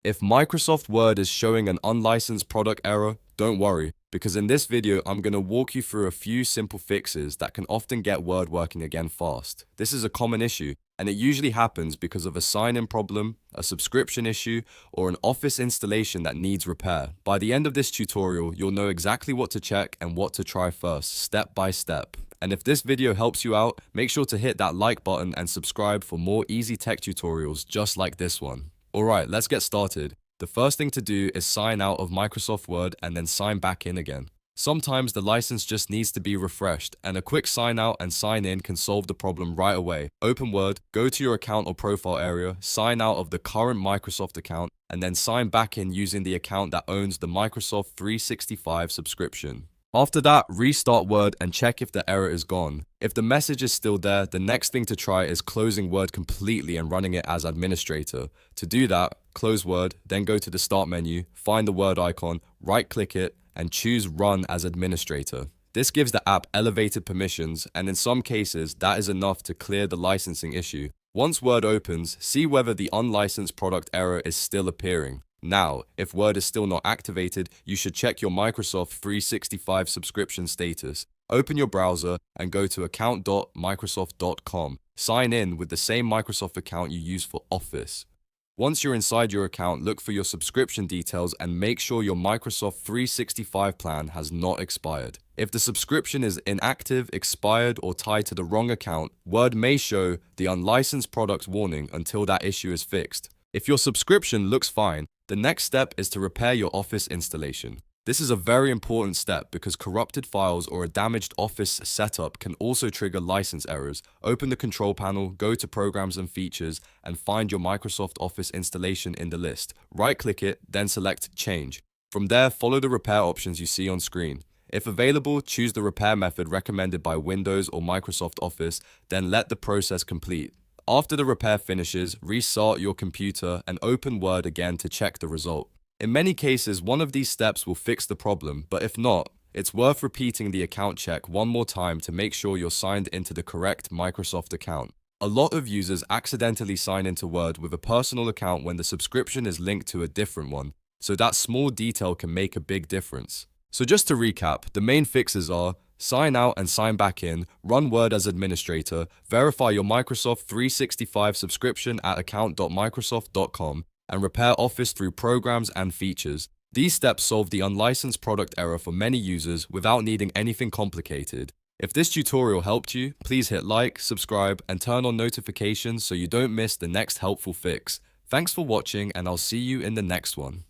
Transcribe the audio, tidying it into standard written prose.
If Microsoft Word is showing an unlicensed product error, don't worry, because in this video, I'm going to walk you through a few simple fixes that can often get Word working again fast. This is a common issue, and it usually happens because of a sign-in problem, a subscription issue, or an Office installation that needs repair. By the end of this tutorial, you'll know exactly what to check and what to try first, step by step. And if this video helps you out, make sure to hit that like button and subscribe for more easy tech tutorials just like this one. Alright, let's get started. The first thing to do is sign out of Microsoft Word and then sign back in again. Sometimes the license just needs to be refreshed, and a quick sign out and sign in can solve the problem right away. Open Word, go to your account or profile area, sign out of the current Microsoft account, and then sign back in using the account that owns the Microsoft 365 subscription. After that, restart Word and check if the error is gone. If the message is still there, the next thing to try is closing Word completely and running it as administrator. To do that, close Word, then go to the Start menu, find the Word icon, right-click it, and choose Run as administrator. This gives the app elevated permissions, and in some cases, that is enough to clear the licensing issue. Once Word opens, see whether the unlicensed product error is still appearing. Now, if Word is still not activated, you should check your Microsoft 365 subscription status. Open your browser and go to account.microsoft.com. Sign in with the same Microsoft account you use for Office. Once you're inside your account, look for your subscription details and make sure your Microsoft 365 plan has not expired. If the subscription is inactive, expired, or tied to the wrong account, Word may show the unlicensed product warning until that issue is fixed. If your subscription looks fine, the next step is to repair your Office installation. This is a very important step because corrupted files or a damaged Office setup can also trigger license errors. Open the control panel, go to Programs and Features, and find your Microsoft Office installation in the list. Right-click it, then select Change. From there, follow the repair options you see on screen. If available, choose the repair method recommended by Windows or Microsoft Office, then let the process complete. After the repair finishes, restart your computer and open Word again to check the result. In many cases, one of these steps will fix the problem, but if not, it's worth repeating the account check one more time to make sure you're signed into the correct Microsoft account. A lot of users accidentally sign into Word with a personal account when the subscription is linked to a different one, so that small detail can make a big difference. So just to recap, the main fixes are: sign out and sign back in, run Word as administrator, verify your Microsoft 365 subscription at account.microsoft.com, and repair Office through Programs and Features. These steps solve the unlicensed product error for many users without needing anything complicated. If this tutorial helped you, please hit like, subscribe, and turn on notifications so you don't miss the next helpful fix. Thanks for watching, and I'll see you in the next one.